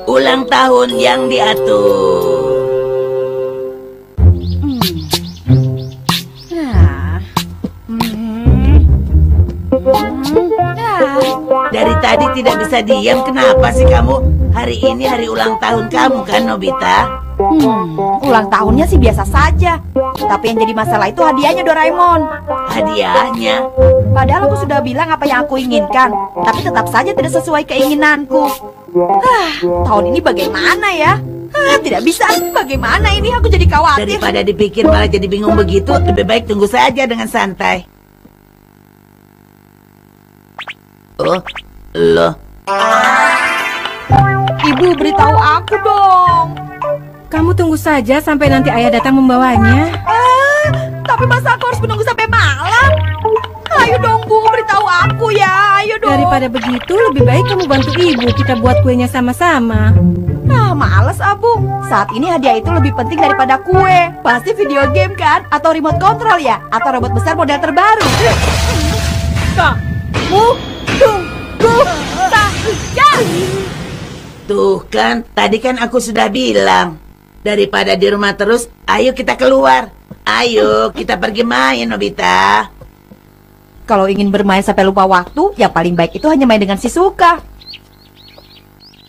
Ulang tahun yang diatur. Dari tadi tidak bisa diam. Kenapa sih kamu? Hari ini hari ulang tahun kamu kan, Nobita? Ulang tahunnya sih biasa saja. Tapi yang jadi masalah itu hadiahnya, Doraemon. Hadiahnya? Padahal aku sudah bilang apa yang aku inginkan, tapi tetap saja tidak sesuai keinginanku. Tahun ini bagaimana ya? Tidak bisa. Bagaimana ini? Aku jadi khawatir. Daripada dipikir malah jadi bingung begitu, lebih baik tunggu saja dengan santai. Oh, loh. Ibu, beritahu aku dong. Kamu tunggu saja sampai nanti ayah datang membawanya. Tapi masa aku harus menunggu sampai malam? Ayo dong, Bu, beritahu aku ya. Ayo dong. Daripada begitu, lebih baik kamu bantu ibu. Kita buat kuenya sama-sama. Males, Abu. Saat ini hadiah itu lebih penting daripada kue. Pasti video game kan? Atau remote control ya? Atau robot besar model terbaru. Kamu tunggu saja. Tuh kan, tadi kan aku sudah bilang. Daripada di rumah terus, ayo kita keluar. Ayo, kita pergi main, Nobita. Kalau ingin bermain sampai lupa waktu, yang paling baik itu hanya main dengan Shizuka.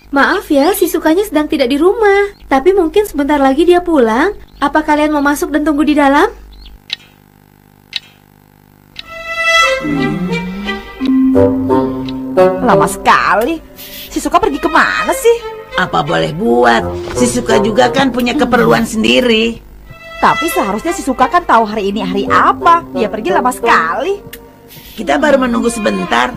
Maaf ya, Shizukanya sedang tidak di rumah. Tapi mungkin sebentar lagi dia pulang. Apa kalian mau masuk dan tunggu di dalam? Lama sekali. Shizuka pergi kemana sih? Apa boleh buat? Shizuka juga kan punya keperluan sendiri. Tapi seharusnya Shizuka kan tahu hari ini hari apa. Dia pergi lama sekali. Kita baru menunggu sebentar.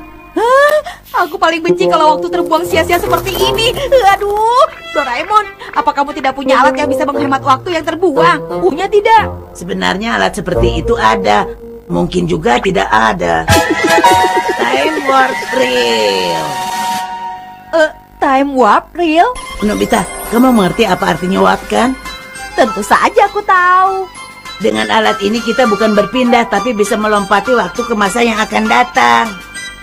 Aku paling benci kalau waktu terbuang sia-sia seperti ini. Aduh, Doraemon, apa kamu tidak punya alat yang bisa menghemat waktu yang terbuang? Punya tidak? Sebenarnya alat seperti itu ada. Mungkin juga tidak ada. Time warp reel. Time warp reel? Nobita, kamu mengerti apa artinya warp kan? Tentu saja aku tahu. Dengan alat ini kita bukan berpindah, tapi bisa melompati waktu ke masa yang akan datang.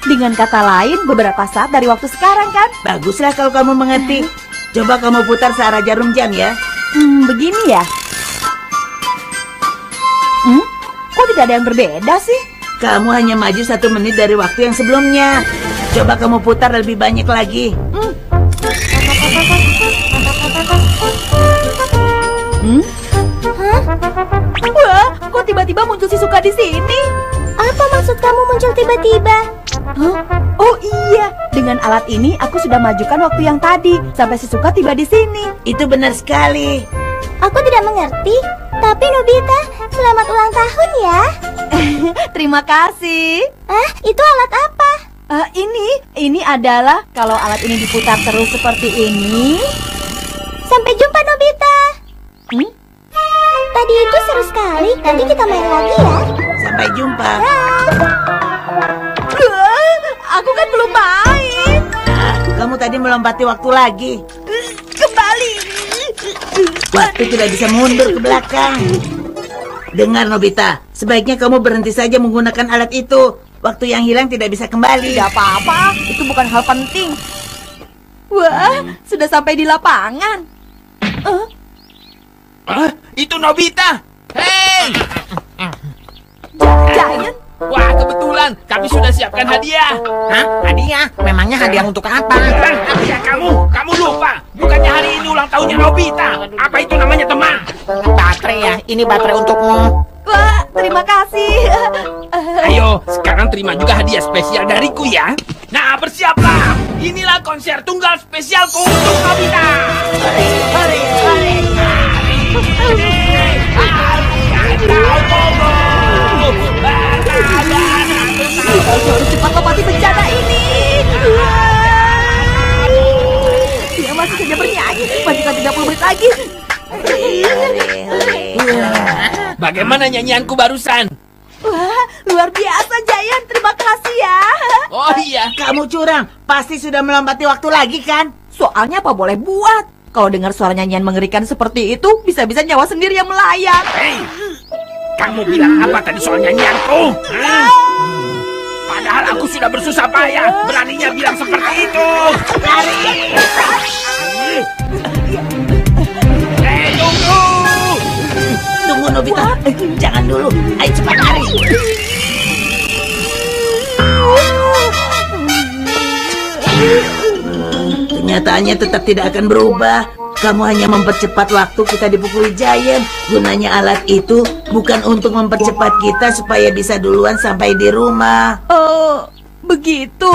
Dengan kata lain, beberapa saat dari waktu sekarang kan? Baguslah kalau kamu mengerti. Coba kamu putar searah jarum jam ya. Begini ya? Kok tidak ada yang berbeda sih? Kamu hanya maju 1 menit dari waktu yang sebelumnya. Coba kamu putar lebih banyak lagi. Wah, kok tiba-tiba muncul Shizuka di sini? Apa maksud kamu muncul tiba-tiba? Oh iya, dengan alat ini aku sudah majukan waktu yang tadi sampai Shizuka tiba di sini. Itu benar sekali. Aku tidak mengerti. Tapi Nobita, selamat ulang tahun ya. Terima kasih. Itu alat apa? Ini adalah kalau alat ini diputar terus seperti ini. Sampai jumpa Nobita. Tadi itu seru sekali. Nanti kita main lagi ya. Sampai jumpa. Aku kan belum main. Kamu tadi melompati waktu lagi. Kembali. Waktu tidak bisa mundur ke belakang. Dengar Nobita, sebaiknya kamu berhenti saja menggunakan alat itu. Waktu yang hilang tidak bisa kembali. Tidak apa-apa, itu bukan hal penting. Wah, sudah sampai di lapangan. Itu Nobita. Hei! Giant. Wah, kebetulan kami sudah siapkan hadiah. Hadiah? Memangnya hadiah untuk apa? Hadiah kamu lupa. Bukannya hari ini ulang tahunnya Nobita. Apa itu namanya, teman? Baterai ya, ini baterai untukmu. Wah, terima kasih. Ayo, sekarang terima juga hadiah spesial dariku ya. Nah, bersiaplah. Inilah konser tunggal spesialku untuk Nobita. Aku harus cepat lompati bencana ini. Dia masih saja bernyanyi. Majukan 30 menit lagi. Bagaimana nyanyianku barusan? Wah, luar biasa Giant. Terima kasih ya. Oh iya. Kamu curang. Pasti sudah melompati waktu lagi kan? Soalnya apa boleh buat? Kalau dengar suara nyanyian mengerikan seperti itu, bisa-bisa nyawa sendiri yang melayang. Hei, kamu bilang apa tadi soal nyanyianku? Padahal aku sudah bersusah payah. Beraninya bilang seperti itu. Lari! Tunggu! Tunggu Nobita, jangan dulu. Ayo cepat lari. Kenyataannya tetap tidak akan berubah. Kamu hanya mempercepat waktu kita dipukuli Giant. Gunanya alat itu bukan untuk mempercepat kita supaya bisa duluan sampai di rumah. Oh, begitu.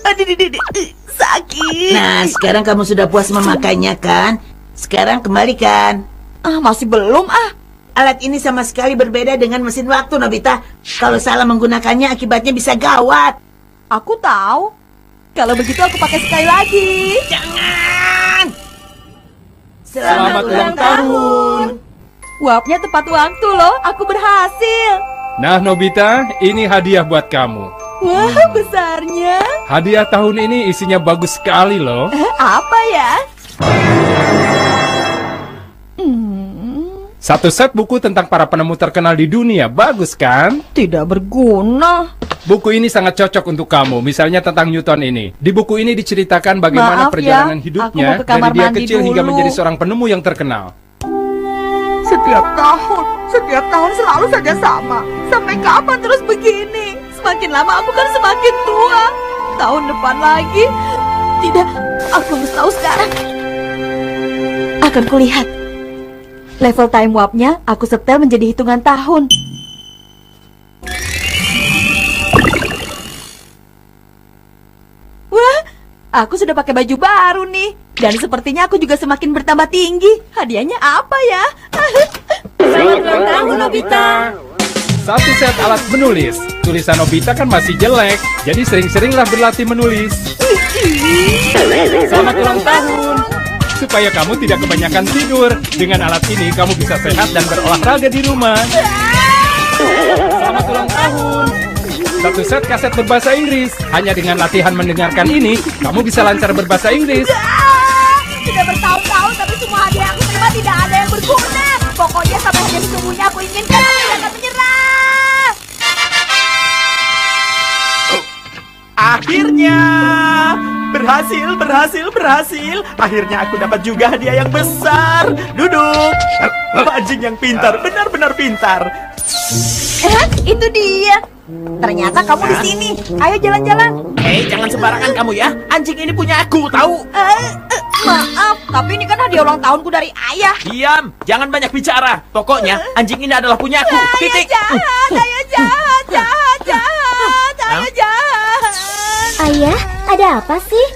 Aduh, sakit. Nah, sekarang kamu sudah puas memakainya kan? Sekarang kembalikan. Masih belum Alat ini sama sekali berbeda dengan mesin waktu, Nobita. Kalau salah menggunakannya, akibatnya bisa gawat. Aku tahu. Kalau begitu aku pakai sekali lagi. Jangan! Selamat ulang tahun. Uapnya tepat waktu loh. Aku berhasil. Nah, Nobita, ini hadiah buat kamu. Wah, besarnya. Hadiah tahun ini isinya bagus sekali loh. Apa ya? Satu set buku tentang para penemu terkenal di dunia. Bagus kan? Tidak berguna. Buku ini sangat cocok untuk kamu. Misalnya tentang Newton ini. Di buku ini diceritakan bagaimana Maaf ya, perjalanan aku hidupnya mau ke kamar dari dia mandi kecil hingga dulu. menjadi seorang penemu yang terkenal. Setiap tahun selalu saja sama. Sampai kapan terus begini? Semakin lama aku kan semakin tua. Tahun depan lagi. Tidak, aku harus tahu sekarang. Akan kulihat. Level time warp-nya aku setel menjadi hitungan tahun. Wah, aku sudah pakai baju baru nih. Dan sepertinya aku juga semakin bertambah tinggi. Hadiahnya apa ya? Selamat ulang tahun, Nobita. Satu set alat menulis. Tulisan Nobita kan masih jelek. Jadi sering-seringlah berlatih menulis. Selamat ulang tahun. Supaya kamu tidak kebanyakan tidur. Dengan alat ini kamu bisa sehat dan berolahraga di rumah. Selamat ulang tahun. Satu set kaset berbahasa Inggris. Hanya dengan latihan mendengarkan ini, kamu bisa lancar berbahasa Inggris. Sudah bertahun-tahun tapi semua hadiah aku terima tidak ada yang berguna. Pokoknya sampai hadiah sesungguhnya aku inginkan, aku tidak akan menyerah. Akhirnya berhasil. Akhirnya aku dapat juga hadiah yang besar. Duduk. Anjing yang pintar, benar-benar pintar. Itu dia. Ternyata kamu di sini. Ayo jalan-jalan. Jangan sembarangan kamu ya. Anjing ini punya aku, tahu? Maaf, tapi ini kan hadiah ulang tahunku dari ayah. Diam, jangan banyak bicara. Pokoknya anjing ini adalah punya aku. Titik. Ayah jahat. Ayah, ada apa sih?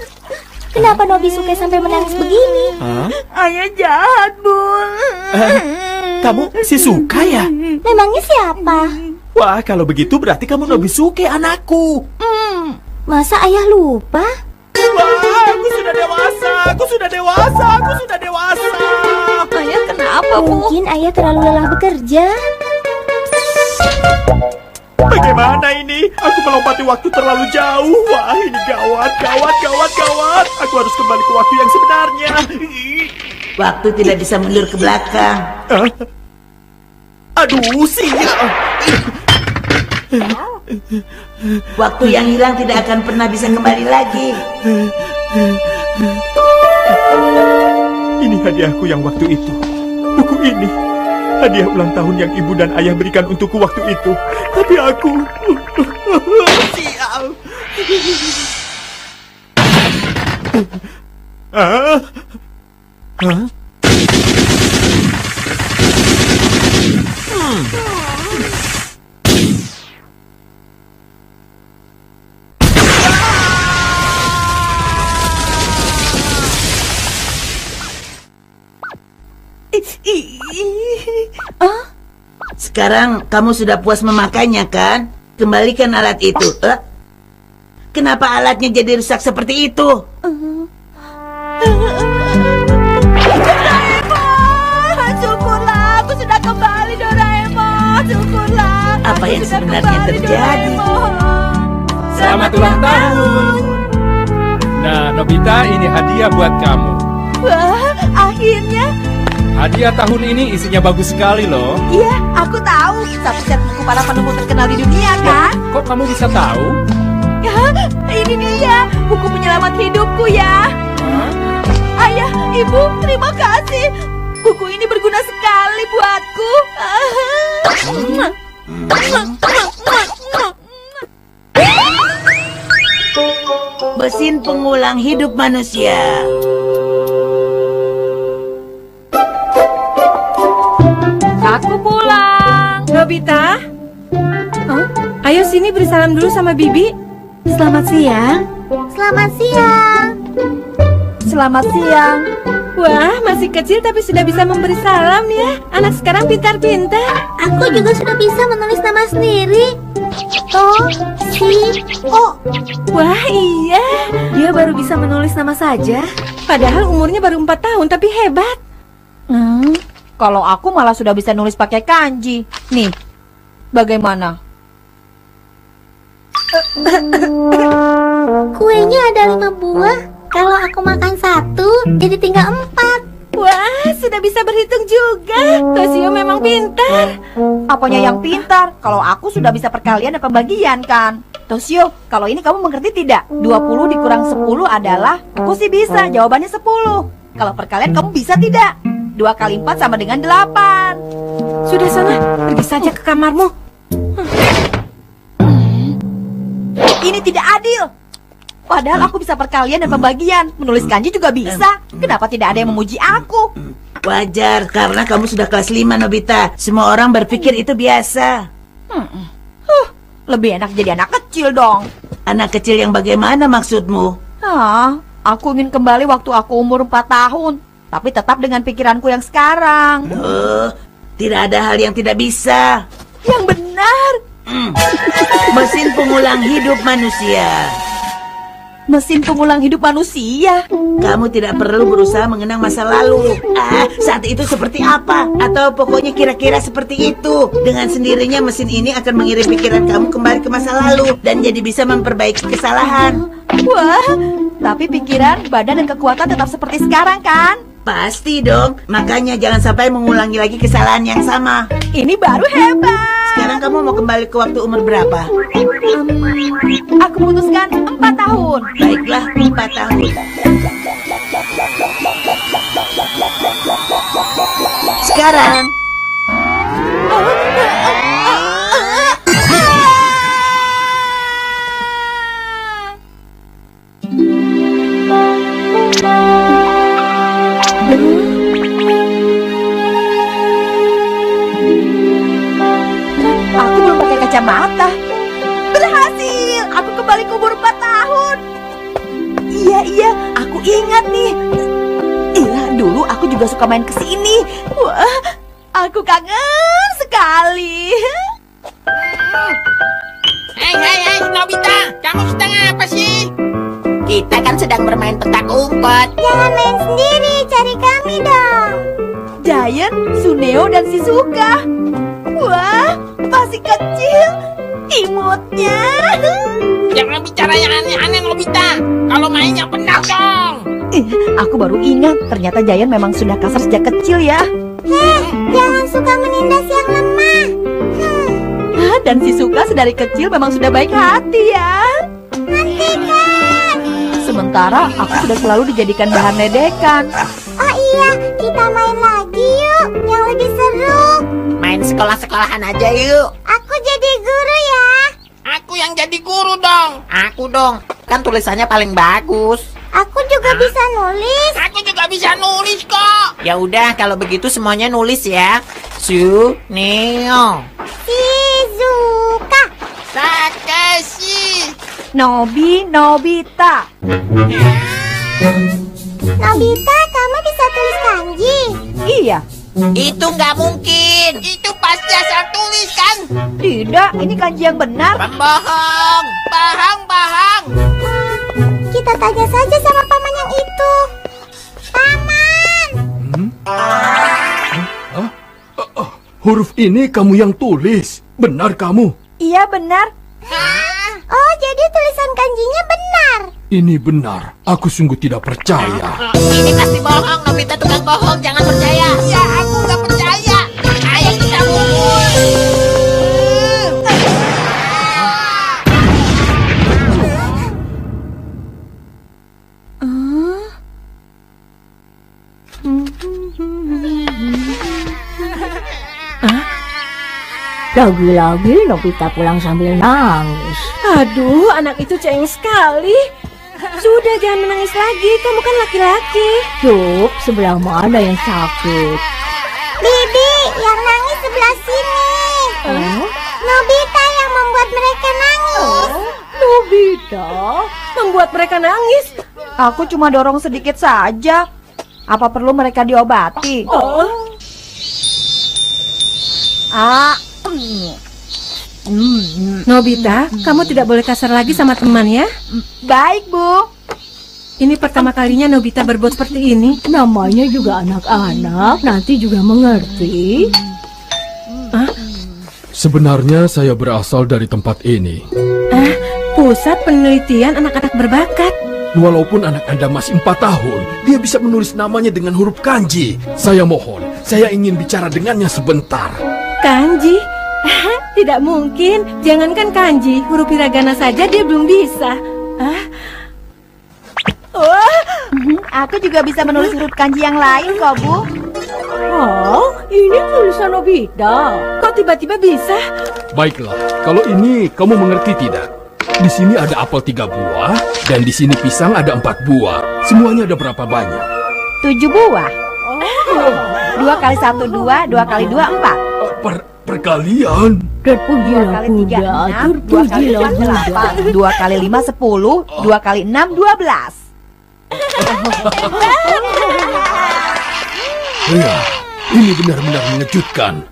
Kenapa Nobisuke sampai menangis begini? Ayah jahat, Bun. Kamu si Suka ya? Memangnya siapa? Wah, kalau begitu berarti kamu Nobisuke anakku. Masa ayah lupa? Wah, aku sudah dewasa. Ayah kenapa, Bu? Mungkin ayah terlalu lelah bekerja. Bagaimana ini? Aku melompati waktu terlalu jauh. Wah, ini gawat. Aku harus kembali ke waktu yang sebenarnya. Waktu tidak bisa mundur ke belakang. Aduh, sial. Waktu yang hilang tidak akan pernah bisa kembali lagi. Ini hadiahku yang waktu itu. Buku ini. Hadiah ulang tahun yang ibu dan ayah berikan untukku waktu itu. Tapi aku... Sial. Sekarang kamu sudah puas memakainya kan? Kembalikan alat itu. Kenapa alatnya jadi rusak seperti itu? Doraemon, syukurlah aku sudah kembali, Doraemon. Syukurlah. Apa yang sebenarnya terjadi? Selamat ulang tahun. Nah, Nobita, ini hadiah buat kamu. Wah, akhirnya. Hadiah tahun ini isinya bagus sekali loh. Iya, aku tahu. Satu set buku buku para penemu terkenal di dunia, kan? Kok kamu bisa tahu? Ya, ini dia buku penyelamat hidupku ya. Ayah, ibu, terima kasih. Buku ini berguna sekali buatku. Mesin pengulang hidup manusia. Aku pulang. Nobita? Oh, ayo sini beri salam dulu sama Bibi. Selamat siang. Selamat siang. Selamat siang. Wah, masih kecil tapi sudah bisa memberi salam ya. Anak sekarang pintar-pintar. Aku juga sudah bisa menulis nama sendiri. To-si-o. Wah, iya. Dia baru bisa menulis nama saja. Padahal umurnya baru 4 tahun tapi hebat. Kalau aku malah sudah bisa nulis pakai kanji. Nih, bagaimana? Kuenya ada 5 buah. Kalau aku makan 1, jadi tinggal 4. Wah, sudah bisa berhitung juga. Toshio memang pintar. Apanya yang pintar? Kalau aku sudah bisa perkalian dan pembagian kan. Toshio, kalau ini kamu mengerti tidak? 20 dikurang 10 adalah, aku sih bisa, jawabannya 10. Kalau perkalian kamu bisa tidak? 2 kali 4 sama dengan 8. Sudah sana, pergi saja ke kamarmu. Ini tidak adil. Padahal aku bisa perkalian dan pembagian. Menulis kanji juga bisa. Kenapa tidak ada yang memuji aku? Wajar, karena kamu sudah kelas 5, Nobita. Semua orang berpikir itu biasa. Lebih enak jadi anak kecil dong. Anak kecil yang bagaimana maksudmu? Aku ingin kembali waktu aku umur 4 tahun. Tapi tetap dengan pikiranku yang sekarang. Tidak ada hal yang tidak bisa. Yang benar. Mesin pengulang hidup manusia. Mesin pengulang hidup manusia. Kamu tidak perlu berusaha mengenang masa lalu. Saat itu seperti apa? Atau pokoknya kira-kira seperti itu. Dengan sendirinya mesin ini akan mengirim pikiran kamu kembali ke masa lalu. Dan jadi bisa memperbaiki kesalahan. Wah, tapi pikiran, badan, dan kekuatan tetap seperti sekarang kan? Pasti dong. Makanya jangan sampai mengulangi lagi kesalahan yang sama. Ini baru hebat. Sekarang kamu mau kembali ke waktu umur berapa? Aku putuskan 4 tahun. Baiklah, 4 tahun. Sekarang aku belum pakai kacamata. Berhasil. Aku kembali ke umur 4 tahun. Iya, aku ingat nih. Iya, dulu aku juga suka main ke sini. Wah, aku kangen sekali. Hei, Nobita, kamu sedang apa sih? Kita kan sedang bermain petak umpet. Jangan main sendiri, cari kami dong. Giant, Suneo, dan Shizuka. Wah, masih kecil. Imutnya. Jangan bicara yang aneh-aneh, Nobita. Kalau main yang benar dong. Aku baru ingat, ternyata Giant memang sudah kasar sejak kecil ya. Jangan suka menindas yang lemah. Dan Shizuka sedari kecil memang sudah baik hati ya. Hentikan. Sementara aku sudah selalu dijadikan bahan ledekan. Oh iya, kita main lagi yuk. Yang lebih seru. Main sekolah-sekolahan aja yuk. Aku jadi guru ya. Aku yang jadi guru dong. Aku dong, kan tulisannya paling bagus. Aku juga bisa nulis. Aku juga bisa nulis kok. Ya udah, kalau begitu semuanya nulis ya. Suneo, Shizuka. Takeshi, Nobita. Nobita, kamu bisa tulis kanji? Iya. itu nggak mungkin. Itu pasti asal tulis kan? Tidak, ini kanji yang benar. Pembohong, bohong. Kita tanya saja sama paman yang itu. Paman! Huruf ini kamu yang tulis. Benar kamu? Iya benar. Oh, jadi tulisan kanjinya benar. Ini benar. Aku sungguh tidak percaya. Ini pasti bohong, Nobita tukang bohong, jangan percaya. Ya, aku nggak percaya. Ayo kita mulai. Lagi-lagi Nobita pulang sambil nangis. Aduh, anak itu cengeng sekali. Sudah, jangan menangis lagi. Kamu kan laki-laki. Cup, sebelah mana yang sakit? Bibi, yang nangis sebelah sini. Nobita yang membuat mereka nangis. Nobita? Membuat mereka nangis. Aku cuma dorong sedikit saja. Apa perlu mereka diobati? Nobita, kamu tidak boleh kasar lagi sama teman ya. Baik, Bu. Ini pertama kalinya Nobita berbuat seperti ini. Namanya juga anak-anak, nanti juga mengerti. Sebenarnya saya berasal dari tempat ini. Pusat penelitian anak-anak berbakat. Walaupun anak Anda masih 4 tahun, dia bisa menulis namanya dengan huruf kanji. Saya mohon, saya ingin bicara dengannya sebentar. Kanji? Tidak mungkin. Jangankan kanji, huruf hiragana saja dia belum bisa. Aku juga bisa menulis huruf kanji yang lain kok, Bu. Oh, ini tulisan Nobita. Kok tiba-tiba bisa? Baiklah, kalau ini kamu mengerti tidak? Di sini ada apel 3 buah, dan di sini pisang ada 4 buah. Semuanya ada berapa banyak? 7 buah. 2 kali 1, 2, 2 kali 2, 4. Perkalian. Terpujilah kuda, terpujilah kuda. 2 kali 5, 10. 2 kali 6, 12. Ya, ini benar-benar mengejutkan.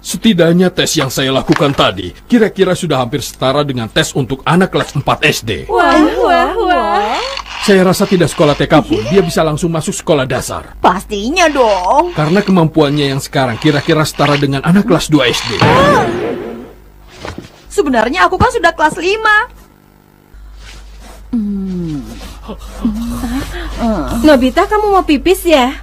Setidaknya tes yang saya lakukan tadi kira-kira sudah hampir setara dengan tes untuk anak kelas 4 SD. Wah. Saya rasa tidak sekolah TK pun, dia bisa langsung masuk sekolah dasar. Pastinya dong. Karena kemampuannya yang sekarang kira-kira setara dengan anak kelas 2 SD. Sebenarnya aku kan sudah kelas 5. Nobita, kamu mau pipis ya?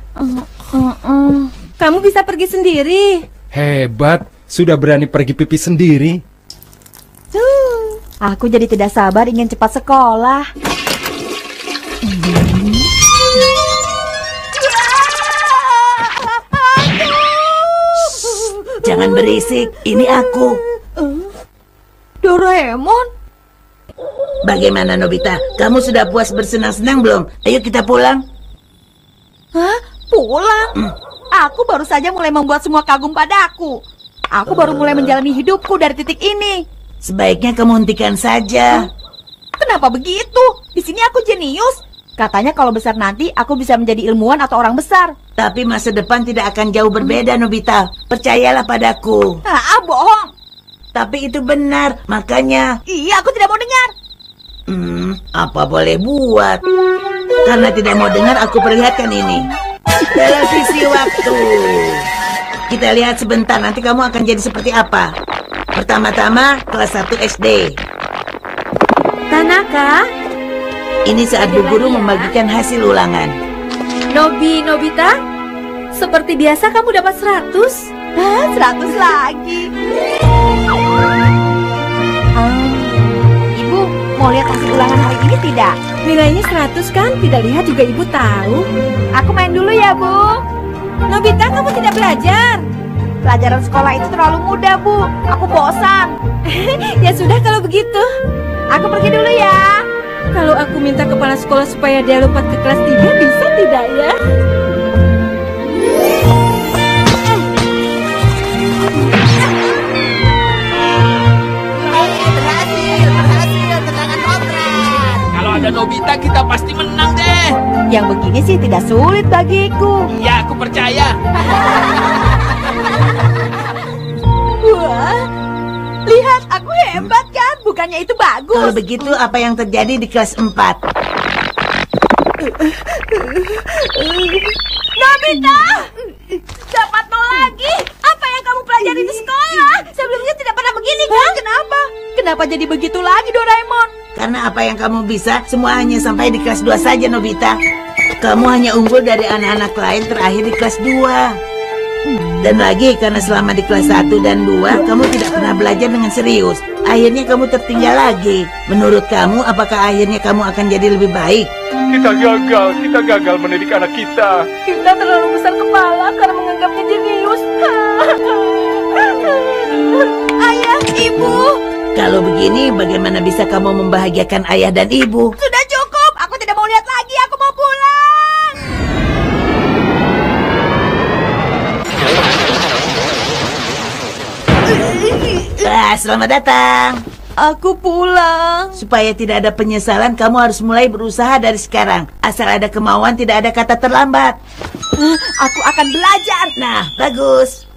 Kamu bisa pergi sendiri. Hebat, sudah berani pergi pipis sendiri. Aku jadi tidak sabar ingin cepat sekolah. Jangan berisik, ini aku. Doraemon? Bagaimana Nobita? Kamu sudah puas bersenang-senang belum? Ayo kita pulang. Hah? Pulang? Aku baru saja mulai membuat semua kagum padaku. Aku baru mulai menjalani hidupku dari titik ini. Sebaiknya kamu hentikan saja. Kenapa begitu? Di sini aku jenius. Katanya kalau besar nanti aku bisa menjadi ilmuwan atau orang besar. Tapi masa depan tidak akan jauh berbeda, Nobita. Percayalah padaku. Bohong. Tapi itu benar, makanya. Iya, aku tidak mau dengar. Apa boleh buat? Karena tidak mau dengar, aku perlihatkan ini. Televisi waktu. Kita lihat sebentar, nanti kamu akan jadi seperti apa. Pertama-tama, kelas 1 SD. Tanaka, Ini saat Bu Guru membagikan hasil ulangan. Nobita, seperti biasa kamu dapat 100. 100 lagi. Ibu, mau lihat hasil ulangan hari ini tidak? Nilainya 100 kan? Tidak lihat juga ibu tahu. Aku main dulu ya, Bu. Nobita, kamu tidak belajar. Pelajaran sekolah itu terlalu mudah, Bu. Aku bosan. Ya sudah kalau begitu. Aku pergi dulu ya. Kalau aku minta kepala sekolah supaya dia lompat ke kelas 3, bisa tidak ya? Berhasil, keterangan operan. Kalau ada Nobita kita pasti menang deh. Yang begini sih tidak sulit bagiku. Ya, aku percaya. Wah, lihat aku hebat kan? Bukannya itu bagus? Kalau begitu, apa yang terjadi di kelas 4? Nobita! Dapat nol lagi! Apa yang kamu pelajari di sekolah? Sebelumnya tidak pernah begini kan? Kenapa? Kenapa jadi begitu lagi, Doraemon? Karena apa yang kamu bisa, semua hanya sampai di kelas 2 saja, Nobita. Kamu hanya unggul dari anak-anak lain terakhir di kelas 2. Dan lagi, karena selama di kelas 1 dan 2, kamu tidak pernah belajar dengan serius. Akhirnya kamu tertinggal lagi. Menurut kamu, apakah akhirnya kamu akan jadi lebih baik? Kita gagal mendidik anak kita. Kita terlalu besar kepala karena menganggapnya jenius. Ayah, Ibu. Kalau begini, bagaimana bisa kamu membahagiakan ayah dan ibu? Sudah cukup. Aku tidak mau lihat lagi. Aku mau pulang. Selamat datang. Aku pulang. Supaya tidak ada penyesalan, kamu harus mulai berusaha dari sekarang. Asal ada kemauan, tidak ada kata terlambat. Aku akan belajar. Nah, bagus.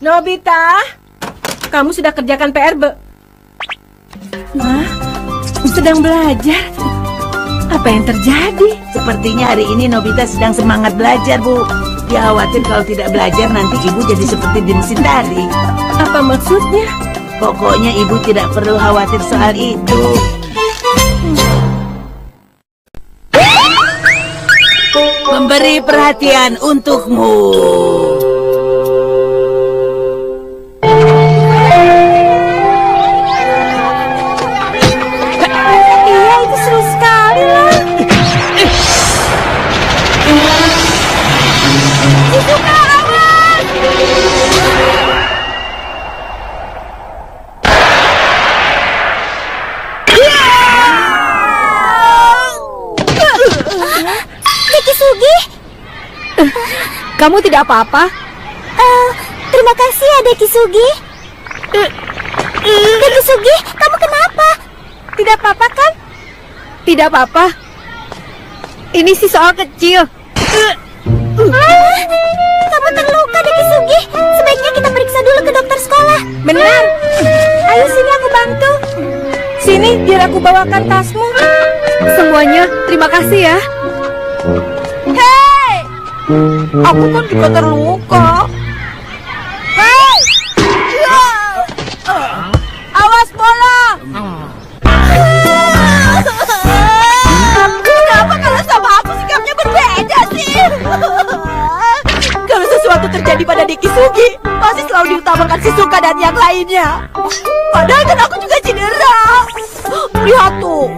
Nobita, kamu sudah kerjakan PR, Hah? Sedang belajar? Apa yang terjadi? Sepertinya hari ini Nobita sedang semangat belajar, Bu. Dia khawatir kalau tidak belajar nanti ibu jadi seperti di mesin tari. Apa maksudnya? Pokoknya ibu tidak perlu khawatir soal itu. Memberi perhatian untukmu. Iya, itu seru sekali lah. Shizuka, awas! Dekisugi? Kamu tidak apa-apa? Terima kasih ya, Dekisugi. Dekisugi, kamu kenapa? Tidak apa-apa kan? Tidak apa-apa. Ini sih soal kecil. Kamu terluka, Dekisugi. Sebaiknya kita periksa dulu ke dokter sekolah. Benar. Ayo sini aku bantu. Sini biar aku bawakan tasmu. Semuanya terima kasih ya. Hei! Aku kan juga terluka. Hei! Awas bola! Kenapa kalau sama aku sikapnya berbeda sih? Kalau sesuatu terjadi pada Dekisugi, pasti selalu diutamakan Shizuka dan yang lainnya. Padahal kan aku juga cedera. Lihat tuh,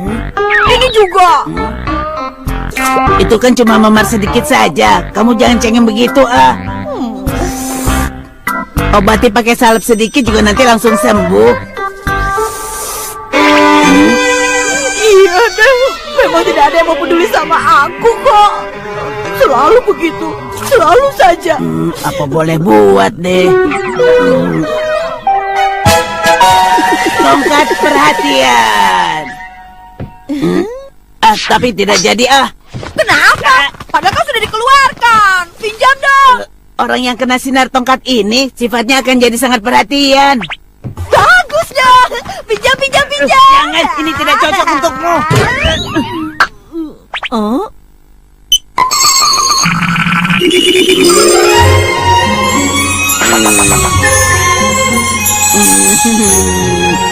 ini juga. Itu kan cuma memar sedikit saja. Kamu jangan cengeng begitu, ah. Obati pakai salep sedikit juga nanti langsung sembuh. Iya deh, memang tidak ada yang mau peduli sama aku kok. Selalu begitu, selalu saja. Apa boleh buat deh. Tongkat perhatian. Tapi tidak jadi, ah. Kenapa? Padahal kan sudah dikeluarkan. Pinjam dong. Orang yang kena sinar tongkat ini sifatnya akan jadi sangat perhatian. Bagus dong. Pinjam. Jangan, ini tidak cocok untukmu. Oh?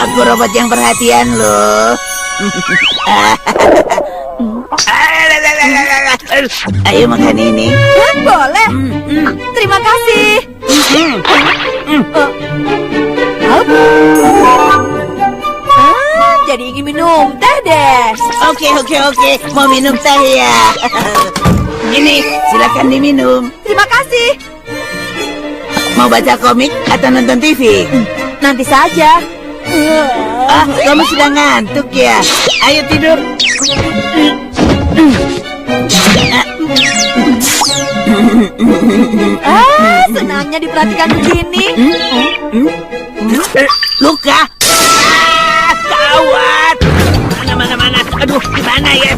Aku robot yang perhatian loh. Ayo makan ini. Boleh. Terima kasih. Jadi ingin minum teh deh. Oke. Mau minum teh ya? Ini, silakan diminum. Terima kasih. Mau baca komik atau nonton TV? Nanti saja. Kamu sudah ngantuk ya? Ayo tidur. Senangnya diperhatikan begini. Luka. Gawat. Mana. Aduh, di mana ya?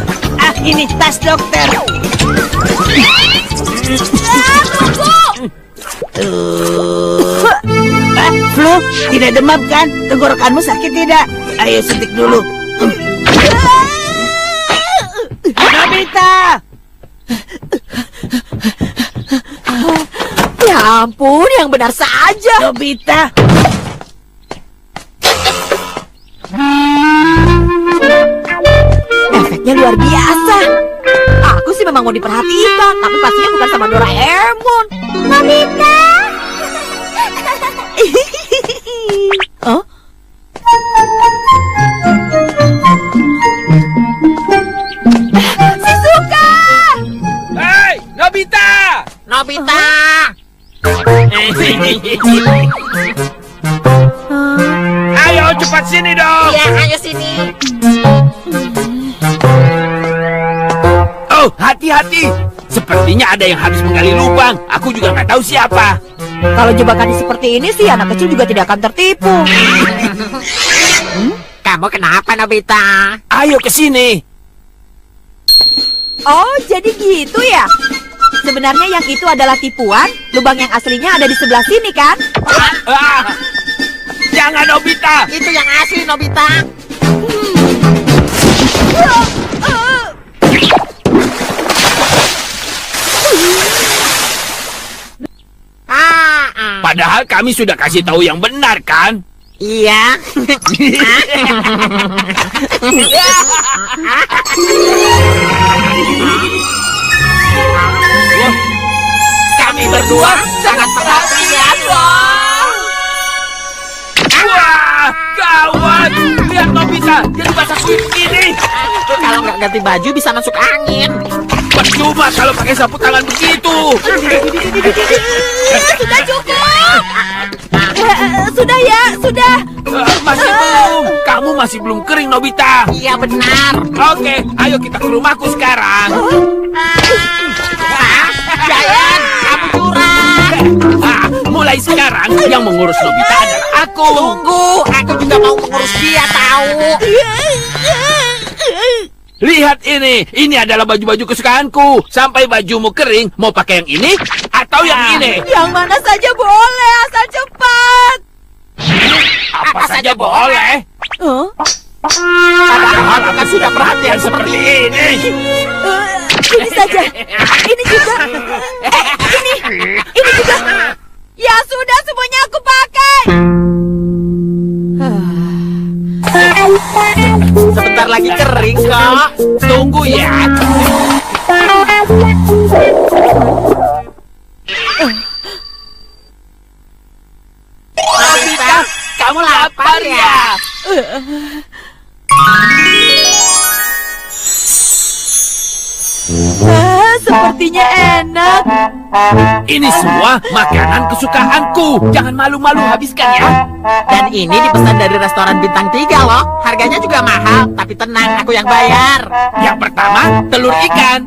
Ini tas dokter. Flu, tidak demam kan? Tenggorokanmu sakit tidak? Ayo suntik dulu. Nobita! Ya ampun, yang benar saja. Nobita! Efeknya luar biasa. Aku sih memang mau diperhatikan, tapi pastinya bukan sama Doraemon. Nobita! Oh? Shizuka! Hei, Nobita! Nobita! cepat sini dong. Iya, ayo sini. Oh, hati-hati. Sepertinya ada yang habis menggali lubang. Aku juga nggak tahu siapa. Kalau jebakannya seperti ini sih, anak kecil juga tidak akan tertipu. Kamu kenapa, Nobita? Ayo ke sini. Oh, jadi gitu ya? Sebenarnya yang itu adalah tipuan. Lubang yang aslinya ada di sebelah sini, kan? Jangan, Nobita. Itu yang asli, Nobita. Padahal kami sudah kasih tahu yang benar, kan? Iya. Kami berdua sangat perhatian loh. Wah, gawat. Lihat Nobita, jadi basah kuyup ini. Kalau nggak ganti baju bisa masuk angin. Percuma kalau pakai sapu tangan begitu. Sudah cukup. Sudah ya, sudah. Masih belum. Kamu masih belum kering, Nobita. Iya benar. Oke, ayo kita ke rumahku sekarang. Giant, kamu curang. Mulai sekarang yang mengurus Nobita adalah aku. Tunggu, aku juga mau mengurus dia, tahu. Lihat ini adalah baju-baju kesukaanku. Sampai bajumu kering, mau pakai yang ini atau yang ini? Yang mana saja boleh, asal cepat. Apa saja boleh? Padahal kita sudah perhatian Seperti ini. Ini saja, ini juga, ini juga. Ya sudah, semuanya aku pakai. sebentar lagi kering kok. Tunggu ya. Nobita, kamu lapar ya? Sepertinya enak. Ini semua makanan kesukaanku. Jangan malu-malu habiskan ya. Dan ini dipesan dari restoran bintang 3 loh. Harganya juga mahal, tapi tenang, aku yang bayar. Yang pertama, telur ikan.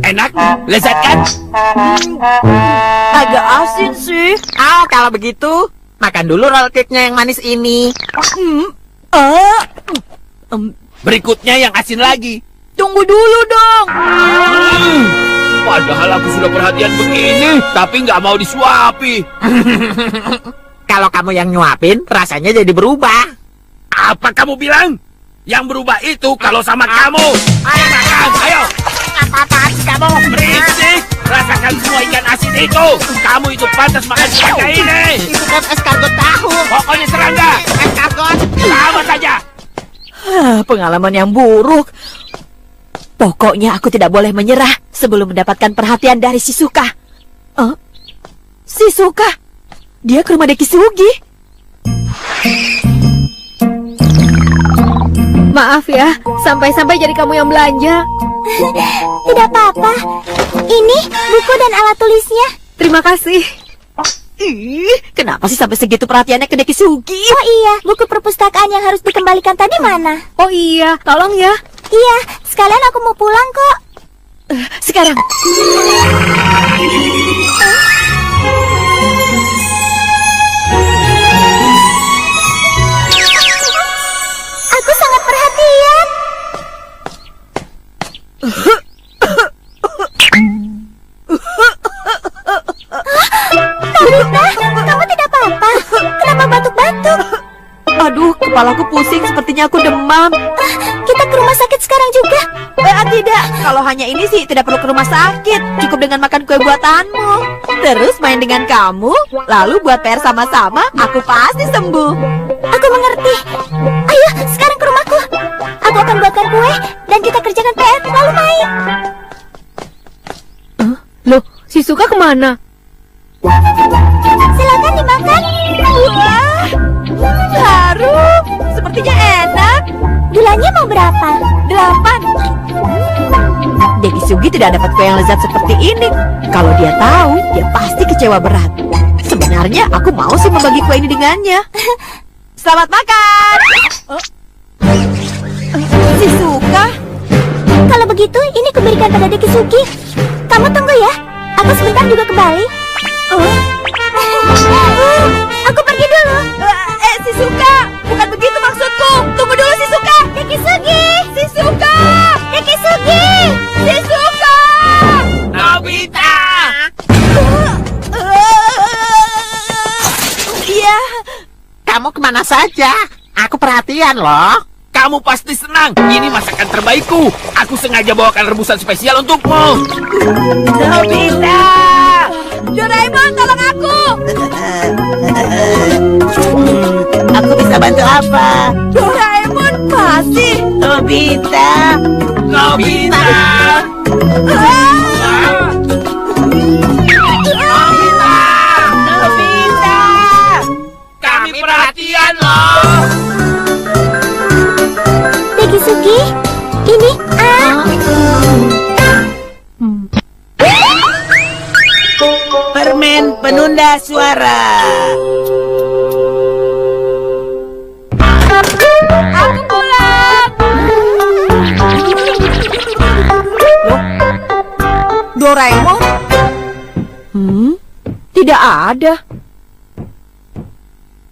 Enak, lezat kan? Agak asin sih. Oh, kalau begitu, makan dulu roll cake-nya yang manis ini. Berikutnya yang asin lagi. Tunggu dulu dong. Padahal aku sudah perhatian begini, tapi nggak mau disuapi. Kalau kamu yang nyuapin, rasanya jadi berubah. Apa kamu bilang? Yang berubah itu kalau sama kamu. Ayo makan, ayo. Apa-apaan sih kamu? Berisik. Rasakan semua ikan asin itu. Kamu itu pantas makan serangga ini. Itu kan escargot tahu. Pokoknya serangga. Escargot. Sama saja. Pengalaman yang buruk. Pokoknya aku tidak boleh menyerah sebelum mendapatkan perhatian dari Shizuka. Shizuka? Dia ke rumah Deki Sugi. Maaf ya, sampai-sampai jadi kamu yang belanja. Tidak apa-apa. Ini buku dan alat tulisnya. Terima kasih. Kenapa sih sampai segitu perhatiannya ke Deki Sugi? Oh iya, buku perpustakaan yang harus dikembalikan tadi mana? Oh iya, tolong ya. Iya, sekalian aku mau pulang kok. Sekarang. Aku sangat perhatian. Nobita, kamu tidak apa-apa. Kenapa batuk-batuk? Aduh, kepalaku pusing, sepertinya aku demam. Kita ke rumah sakit sekarang juga. Tidak, kalau hanya ini sih tidak perlu ke rumah sakit. Cukup dengan makan kue buatanmu. Terus main dengan kamu, lalu buat PR sama-sama, aku pasti sembuh. Aku mengerti. Ayo, sekarang ke rumahku. Aku akan buatkan kue, dan kita kerjakan PR, lalu main. Loh, Shizuka kemana? Silakan dimakan. Wah, harum. Sepertinya enak. Gulanya mau berapa? 8. Deki Sugi tidak dapat kue yang lezat seperti ini. Kalau dia tahu, dia pasti kecewa berat. Sebenarnya aku mau sih membagi kue ini dengannya. Selamat makan. Shizuka? Kalau begitu, ini kuberikan pada Dekisugi. Kamu tunggu ya. Aku sebentar juga kembali. Aku pergi dulu. Shizuka, bukan begitu maksudku. Tunggu dulu, Shizuka. Dekisugi! Shizuka! Dekisugi! Shizuka! Nobita! Iya. Kamu kemana saja? Aku perhatian loh. Kamu pasti senang. Ini masakan terbaikku. Aku sengaja bawakan rebusan spesial untukmu. Nobita! Doraemon, tolong aku. Aku bisa bantu apa? Doraemon, masih. Nobita! Nobita! Nobita! Kami perhatian loh. Dekisugi, ini Permen penunda suara. Aku pulang. Doraemon? Tidak ada.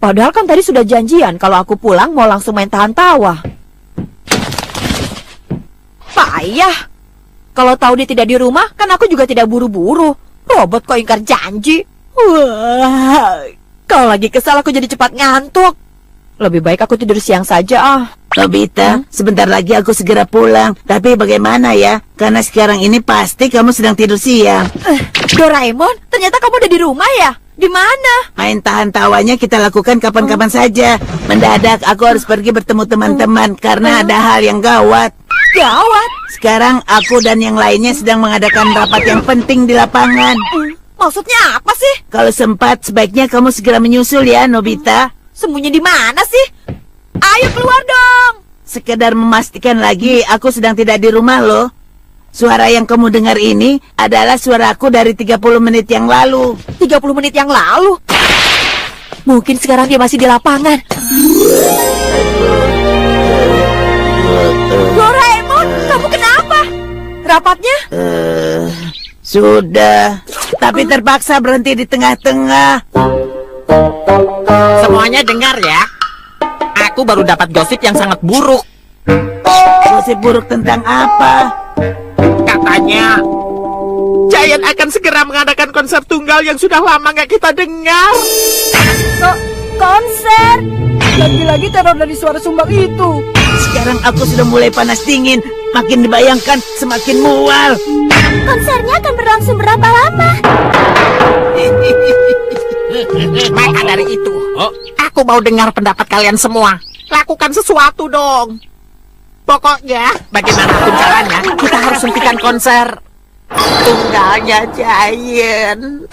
Padahal kan tadi sudah janjian kalau aku pulang mau langsung main tahan tawa. Payah. Kalau tahu dia tidak di rumah, kan aku juga tidak buru-buru. Robot kok ingkar janji. Wah, kalau lagi kesal aku jadi cepat ngantuk. Lebih baik aku tidur siang saja ah. Nobita, sebentar lagi aku segera pulang. Tapi bagaimana ya? Karena sekarang ini pasti kamu sedang tidur siang. Doraemon, ternyata kamu udah di rumah ya? Di mana? Main tahan tawanya kita lakukan kapan-kapan saja. Mendadak aku harus pergi bertemu teman-teman karena ada hal yang gawat. Gawat? Sekarang aku dan yang lainnya sedang mengadakan rapat yang penting di lapangan. Maksudnya apa sih? Kalau sempat, sebaiknya kamu segera menyusul ya, Nobita. Sembunyi di mana sih? Ayo keluar dong. Sekedar memastikan lagi, aku sedang tidak di rumah loh. Suara yang kamu dengar ini adalah suaraku dari 30 menit yang lalu. 30 menit yang lalu? Mungkin sekarang dia masih di lapangan. Doraemon, kamu kenapa? Rapatnya? Sudah, tapi terpaksa berhenti di tengah-tengah. Semuanya dengar ya. Aku baru dapat gosip yang sangat buruk. Gosip buruk tentang apa? Katanya Giant akan segera mengadakan konser tunggal yang sudah lama nggak kita dengar. Konser? Lagi-lagi teror dari suara sumbang itu. Sekarang aku sudah mulai panas dingin. Makin dibayangkan semakin mual. konsernya akan berlangsung berapa lama? Maka dari itu, aku mau dengar pendapat kalian semua. Lakukan sesuatu dong. Pokoknya, bagaimanapun caranya, kita harus hentikan konser tunggalnya Giant.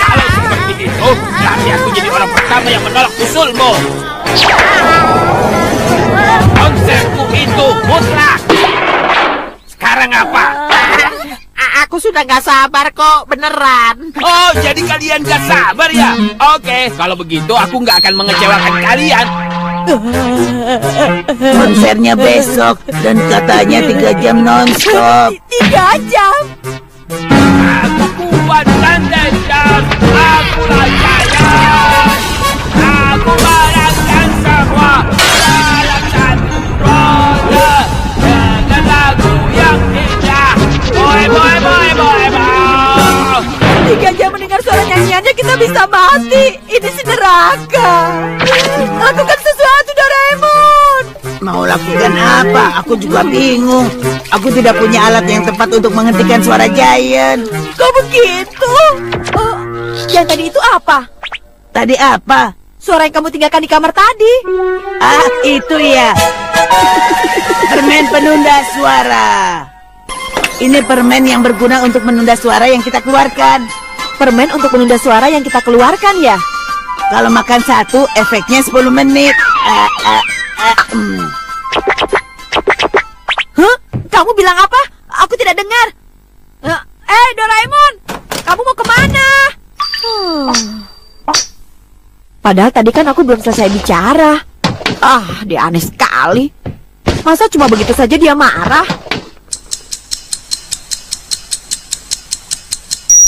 Kalau seperti itu, nanti aku jadi orang pertama yang menolak usulmu. Konsepku itu mutlak. Sekarang apa? Aku sudah nggak sabar kok, beneran. Oh, jadi kalian gak sabar ya? Oke, kalau begitu aku nggak akan mengecewakan kalian. Konsernya besok dan katanya 3 jam non-stop. 3 jam? Aku kuat dan dendam. Aku Giant. Aku balaskan semua dalam satu roda dengan lagu yang indah. Boy, boy, boy, boy, boy. 3 jam mendengar suara nyanyiannya kita bisa mati. Ini si neraka. Lakukan sesuatu, Doraemon. Mau lakukan apa? Aku juga bingung. Aku tidak punya alat yang tepat untuk menghentikan suara Giant. Kok begitu? Yang tadi itu apa? Tadi apa? Suara yang kamu tinggalkan di kamar tadi. Ah, itu ya. Permen penunda suara. Ini permen yang berguna untuk menunda suara yang kita keluarkan. Permen untuk menunda suara yang kita keluarkan ya? Kalau makan satu, efeknya 10 menit. Huh? Kamu bilang apa? Aku tidak dengar. Doraemon, kamu mau kemana? Padahal tadi kan aku belum selesai bicara. Ah, dia aneh sekali. Masa cuma begitu saja dia marah?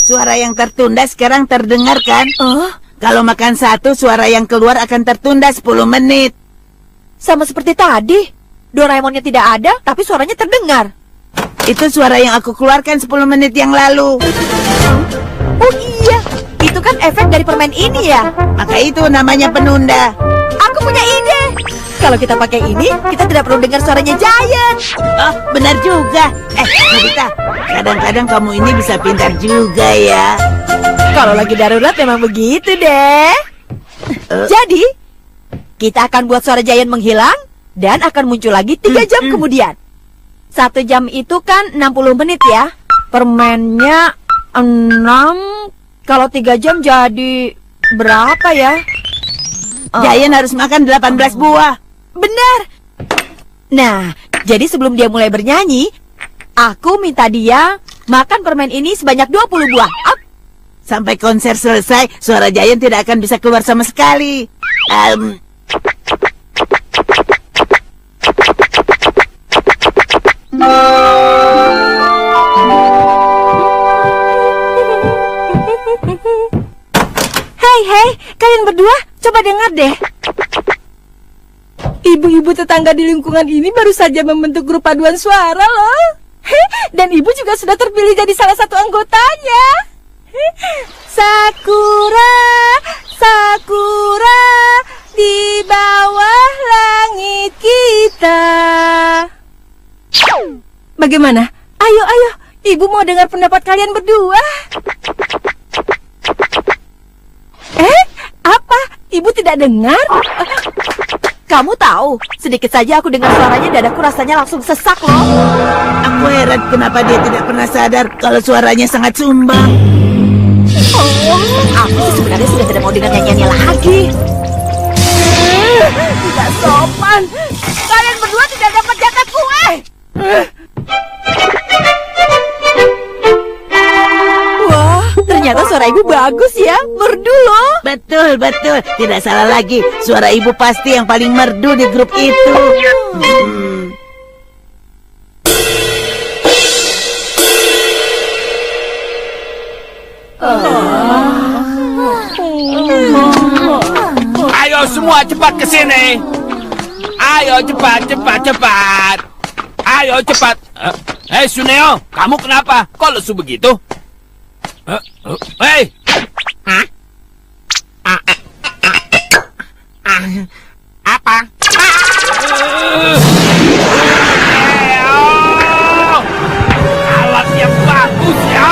Suara yang tertunda sekarang terdengar kan? Kalau makan satu, suara yang keluar akan tertunda 10 menit. Sama seperti tadi. Doraemonnya tidak ada, tapi suaranya terdengar. Itu suara yang aku keluarkan 10 menit yang lalu. Oh iya, itu kan efek dari permen ini ya? Maka itu namanya penunda. Aku punya ide. Kalau kita pakai ini, kita tidak perlu dengar suaranya Giant. Oh, benar juga. Nobita, kadang-kadang kamu ini bisa pintar juga ya. Kalau lagi darurat memang begitu deh. Jadi, kita akan buat suara Giant menghilang dan akan muncul lagi 3 jam kemudian. 1 jam itu kan 60 menit ya. Permennya 6. Kalau 3 jam jadi berapa ya? Giant harus makan 18 buah. Benar. Nah, jadi sebelum dia mulai bernyanyi, aku minta dia makan permen ini sebanyak 20 buah. Sampai konser selesai, suara Giant tidak akan bisa keluar sama sekali. Hei, kalian berdua, coba dengar deh. Ibu-ibu tetangga di lingkungan ini baru saja membentuk grup paduan suara loh. Dan ibu juga sudah terpilih jadi salah satu anggotanya. Sakura, Sakura, di bawah langit kita. Bagaimana? Ayo, ibu mau dengar pendapat kalian berdua. Apa? Ibu tidak dengar? Kamu tahu, sedikit saja aku dengar suaranya, dadaku rasanya langsung sesak loh. Aku heran kenapa dia tidak pernah sadar kalau suaranya sangat sumbang. Aku sih sebenarnya sudah tidak mau dengar nyanyiannya lagi. Tidak sopan. Kalian berdua tidak dapat jatah kue. Wah, ternyata suara ibu bagus ya, merdu loh. Betul. Tidak salah lagi. Suara ibu pasti yang paling merdu di grup itu. Ayo semua cepat ke sini. Ayo cepat. Ayo cepat. Hei Suneo, kamu kenapa? Kok lesu begitu? Hei. Apa? Alat yang bagus ya.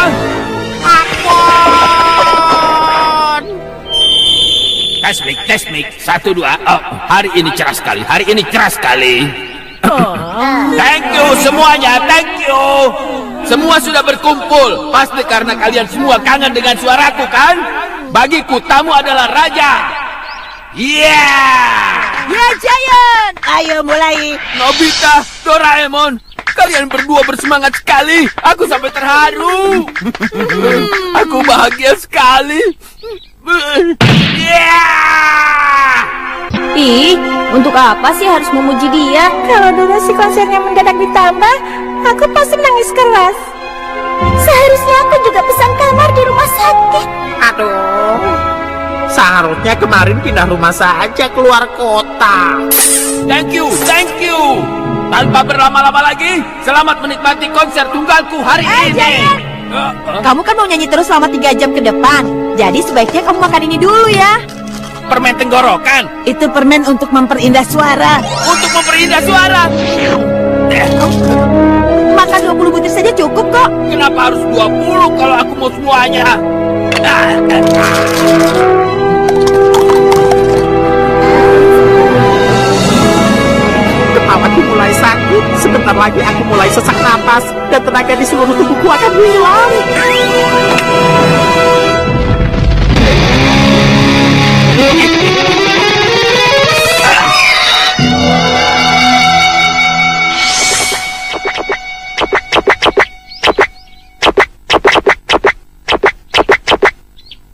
Tes mic. 1, 2. Oh, hari ini cerah sekali. Thank you semuanya, thank you. Semua sudah berkumpul. Pasti karena kalian semua kangen dengan suaraku kan? Bagiku tamu adalah raja. Ya Giant, ayo mulai. Nobita, Doraemon, kalian berdua bersemangat sekali. Aku sampai terharu. Aku bahagia sekali. Ih, untuk apa sih harus memuji dia? Kalau durasi konsernya mendadak ditambah, aku pasti nangis keras. Seharusnya aku juga pesan kamar di rumah sakit. Aduh, seharusnya kemarin pindah rumah saja keluar kota. Thank you. Tanpa berlama-lama lagi, selamat menikmati konser tunggalku hari ini. Kamu kan mau nyanyi terus selama 3 jam ke depan. Jadi sebaiknya kamu makan ini dulu ya. Permen tenggorokan. Itu permen untuk memperindah suara. Untuk memperindah suara. Makan 20 butir saja cukup kok. Kenapa harus 20 kalau aku mau semuanya? Kepalaku mulai sakit. Sebentar lagi aku mulai sesak napas dan tenaga di seluruh tubuhku akan hilang.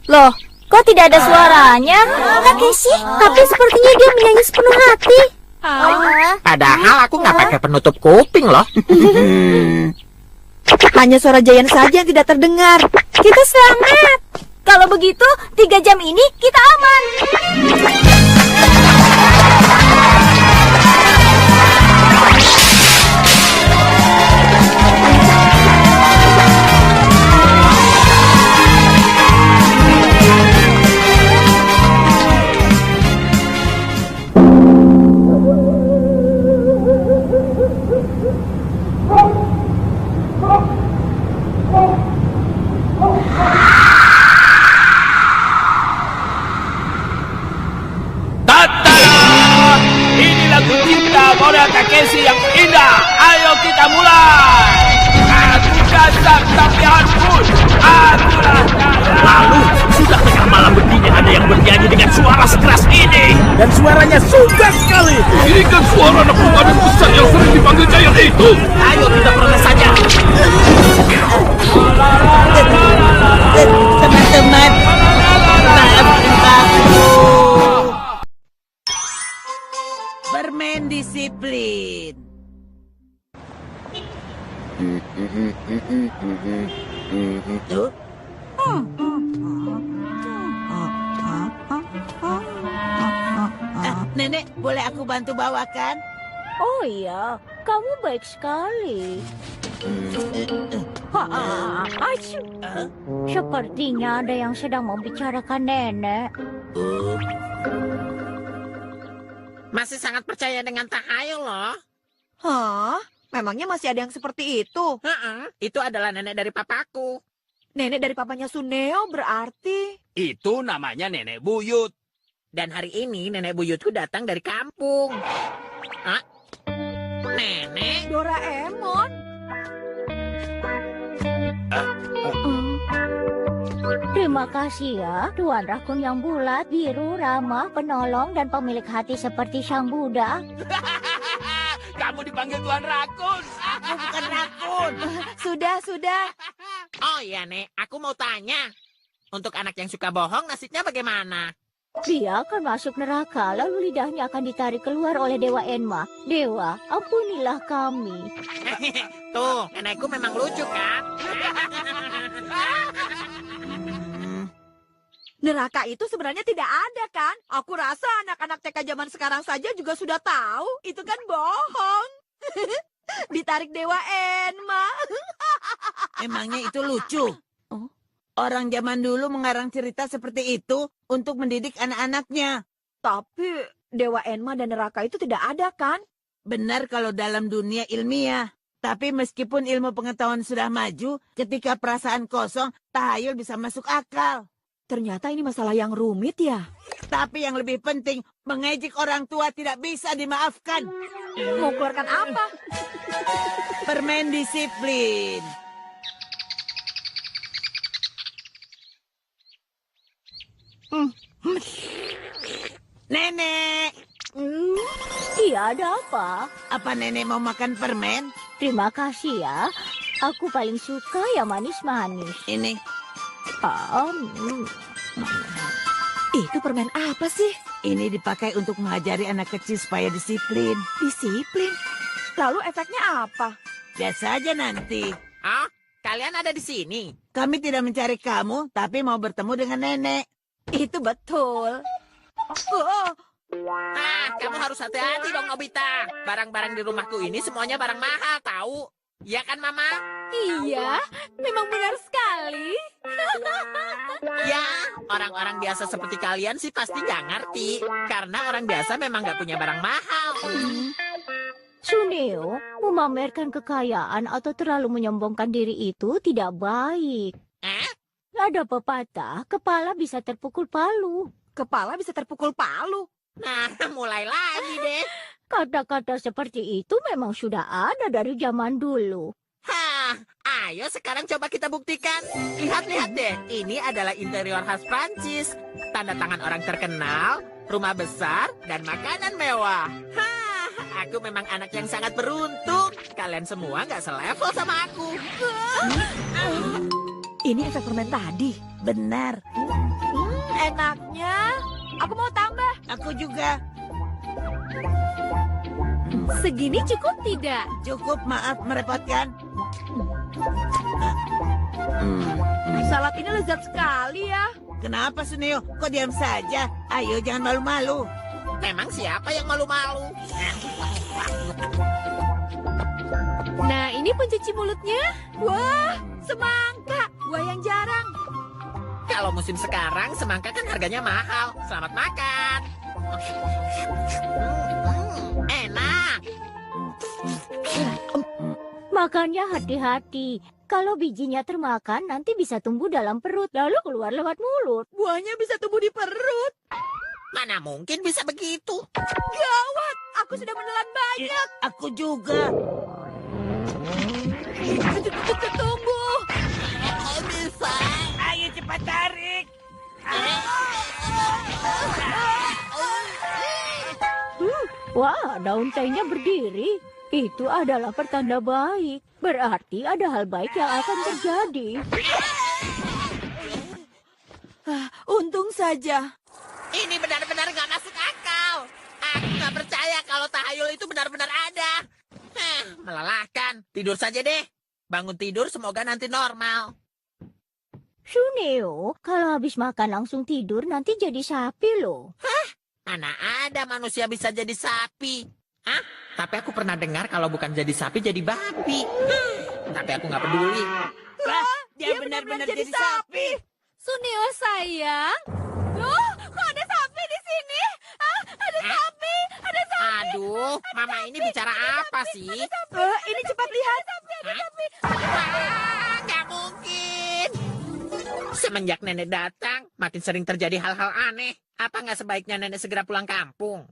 Loh, kok tidak ada suaranya? Takeshi, tapi sepertinya dia menyanyi sepenuh hati. Padahal aku nggak pakai penutup kuping loh. Hanya suara Giant saja yang tidak terdengar. Kita selamat. Kalau begitu, 3 jam ini kita aman. Model Takeshi yang indah. Ayo kita mulai. Aku dasar tapian pun. Akulah Lalu, sudah tengah malam begini ada yang bernyanyi dengan suara sekeras ini. Dan suaranya suka sekali. Ini kan suara anak badan besar yang sering dipanggil Giant itu. Ayo kita protes saja. Teman-teman, maafkan aku. Permen disiplin. Nenek, boleh aku bantu bawakan? Oh iya, kamu baik sekali. Sepertinya ada yang sedang membicarakan nenek. Masih sangat percaya dengan tahayul loh. Hah? Memangnya masih ada yang seperti itu? Itu adalah nenek dari papaku. Nenek dari papanya Suneo berarti? Itu namanya nenek buyut. Dan hari ini nenek buyutku datang dari kampung. Hah? Nenek? Doraemon? Terima kasih ya, Tuan Rakun yang bulat, biru, ramah, penolong, dan pemilik hati seperti Sang Buddha. Kamu dipanggil Tuan Rakun. Aku bukan rakun. Sudah. Oh iya, Nek. Aku mau tanya. Untuk anak yang suka bohong, nasibnya bagaimana? Dia akan masuk neraka, lalu lidahnya akan ditarik keluar oleh Dewa Enma. Dewa, ampunilah kami. Tuh, nenekku memang lucu kan? Neraka itu sebenarnya tidak ada kan? Aku rasa anak-anak TK zaman sekarang saja juga sudah tahu. Itu kan bohong. Ditarik Dewa Enma. Emangnya itu lucu? Orang zaman dulu mengarang cerita seperti itu untuk mendidik anak-anaknya. Tapi Dewa Enma dan neraka itu tidak ada kan? Benar kalau dalam dunia ilmiah. Tapi meskipun ilmu pengetahuan sudah maju, ketika perasaan kosong, tahayul bisa masuk akal. Ternyata ini masalah yang rumit ya. Tapi yang lebih penting, mengejek orang tua tidak bisa dimaafkan. Mau keluarkan apa? Permen disiplin. Nenek. Iya, ada apa? Apa nenek mau makan permen? Terima kasih ya. Aku paling suka yang manis-manis. Ini. Itu permen apa sih? Ini dipakai untuk mengajari anak kecil supaya disiplin. Disiplin? Lalu efeknya apa? Lihat saja nanti. Oh, kalian ada di sini? Kami tidak mencari kamu, tapi mau bertemu dengan nenek. Itu betul. Kamu harus hati-hati dong, Nobita. Barang-barang di rumahku ini semuanya barang mahal, tahu? Ya kan, Mama? Iya, memang benar sekali. Ya, orang-orang biasa seperti kalian sih pasti nggak ngerti. Karena orang biasa memang nggak punya barang mahal. Suneo, memamerkan kekayaan atau terlalu menyombongkan diri itu tidak baik. Ada pepatah, kepala bisa terpukul palu. Kepala bisa terpukul palu? Nah, mulai lagi deh. Kata-kata seperti itu memang sudah ada dari zaman dulu. Ayo sekarang coba kita buktikan. Lihat-lihat deh, ini adalah interior khas Prancis. Tanda tangan orang terkenal, rumah besar, dan makanan mewah. Aku memang anak yang sangat beruntung. Kalian semua nggak selevel sama aku. Ini efek permen tadi. Benar. Enaknya. Aku mau tambah. Aku juga. Segini cukup tidak? Cukup, maaf merepotkan. Salad ini lezat sekali ya. Kenapa, Suneo? Kok diam saja? Ayo, jangan malu-malu. Memang siapa yang malu-malu? Nah, ini pencuci mulutnya. Wah, semangka. Buah yang jarang. Kalau musim sekarang, semangka kan harganya mahal. Selamat makan. Enak. Makannya hati-hati. Kalau bijinya termakan, nanti bisa tumbuh dalam perut, lalu keluar lewat mulut. Buahnya bisa tumbuh di perut. Mana mungkin bisa begitu? Gawat, aku sudah menelan banyak. Aku juga. Tunggu. Bisa. Ayo cepat tarik. Wah, daun tehnya berdiri. Itu adalah pertanda baik. Berarti ada hal baik yang akan terjadi. Untung saja. Ini benar-benar nggak masuk akal. Aku nggak percaya kalau tahayul itu benar-benar ada. Melelahkan. Tidur saja deh. Bangun tidur, semoga nanti normal. Suneo, kalau habis makan langsung tidur, nanti jadi sapi loh. Mana ada manusia bisa jadi sapi? Hah? Tapi aku pernah dengar kalau bukan jadi sapi, jadi babi. Tapi aku nggak peduli. Dia benar-benar jadi sapi. Suneo sayang. Loh, kok ada sapi di sini? Ada sapi, ada sapi. Aduh, mama ini bicara apa sih? Ini cepat lihat. Nggak mungkin. Semenjak nenek datang, makin sering terjadi hal-hal aneh. Apa nggak sebaiknya nenek segera pulang kampung?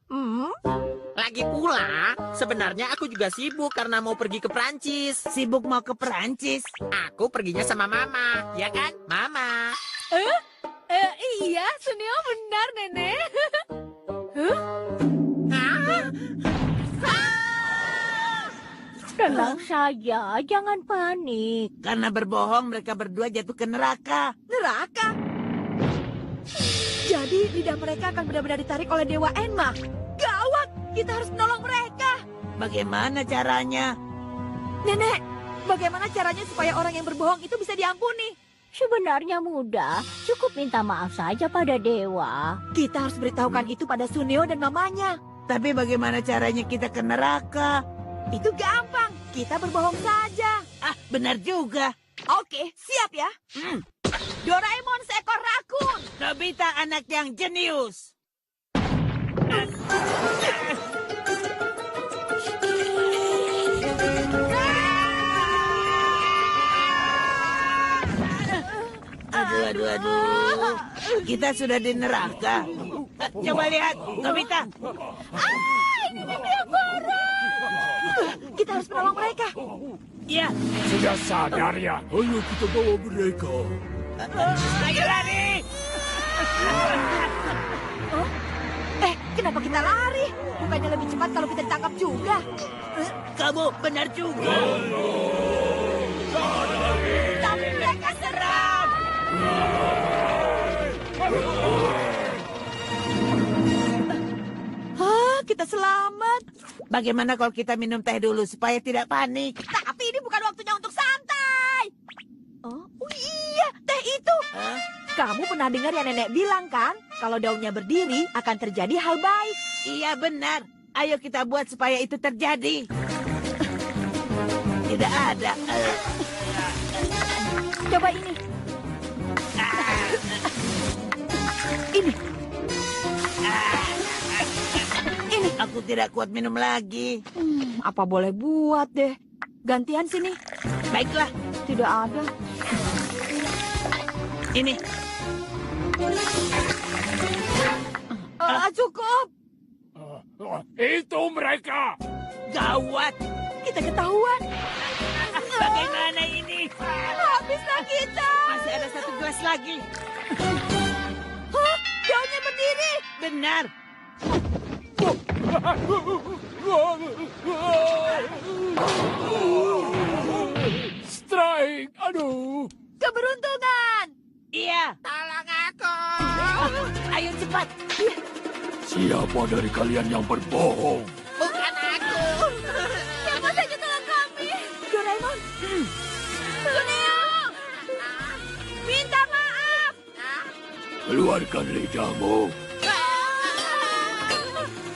Lagi pula, sebenarnya aku juga sibuk karena mau pergi ke Prancis. Sibuk mau ke Perancis? Aku perginya sama mama, ya kan? Mama. Iya, Suneo benar, Nenek. Tenang saja, jangan panik. Karena berbohong, mereka berdua jatuh ke neraka. Neraka? Jadi lidah mereka akan benar-benar ditarik oleh Dewa Enma. Gawat, kita harus menolong mereka. Bagaimana caranya? Nenek, bagaimana caranya supaya orang yang berbohong itu bisa diampuni? Sebenarnya mudah, cukup minta maaf saja pada dewa. Kita harus beritahukan itu pada Suneo dan mamanya. Tapi bagaimana caranya kita ke neraka? Itu gampang, kita berbohong saja. Benar juga. Oke, siap ya. Doraemon seekor rakun. Nobita anak yang jenius. Aduh. Kita sudah di neraka. Coba lihat, Nobita. Ini dia parah. Kita harus menolong mereka. Iya. Sudah sadar ya? Ayo kita bawa mereka. Ayo lari. Kenapa kita lari? Bukannya lebih cepat kalau kita ditangkap juga? Kamu benar juga. Tapi mereka seram. Kita selamat. Bagaimana kalau kita minum teh dulu supaya tidak panik? Tapi ini bukan waktunya untuk santai. Oh iya, teh itu. Kamu pernah dengar yang nenek bilang kan? Kalau daunnya berdiri akan terjadi hal baik. Iya benar. Ayo kita buat supaya itu terjadi. Tidak ada. Coba ini. Ini. Aku tidak kuat minum lagi. Apa boleh buat deh. Gantian sini. Baiklah. Tidak ada. Ini. Cukup. Itu mereka. Gawat. Kita ketahuan. Bagaimana ini? Habislah kita. Masih ada satu gelas lagi. Daunnya berdiri. Benar. Strike, aduh. Keberuntungan. Iya. Tolong aku. cepat. Siapa dari kalian yang berbohong? Bukan aku. Siapa saja tolong kami. Doraemon. Suneo. Minta maaf. Keluarkan lidahmu.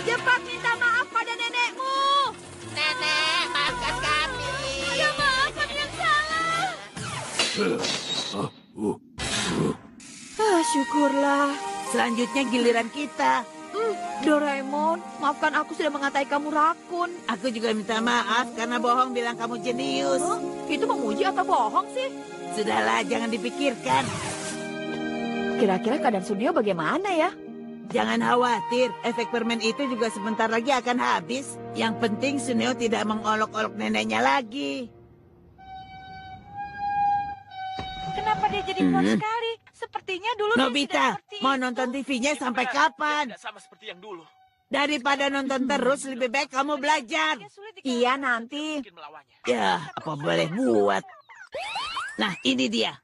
Cepat minta maaf pada nenekmu. Nenek, maafkan kami. Ya maaf, kami yang salah. Syukurlah. Selanjutnya giliran kita. Doraemon, maafkan aku sudah mengatai kamu rakun. Aku juga minta maaf karena bohong bilang kamu jenius. Itu memuji atau bohong sih? Sudahlah, jangan dipikirkan. Kira-kira keadaan Suneo bagaimana ya? Jangan khawatir, efek permen itu juga sebentar lagi akan habis. Yang penting Suneo tidak mengolok-olok neneknya lagi. Kenapa dia jadi kuat sekali? Sepertinya dulu Nobita, mau nonton TV-nya sampai kapan? Tidak sama seperti yang dulu. Daripada nonton terus, lebih baik kamu belajar. Iya, nanti. Mungkin melawannya. Ya, apa boleh buat. Nah, ini dia.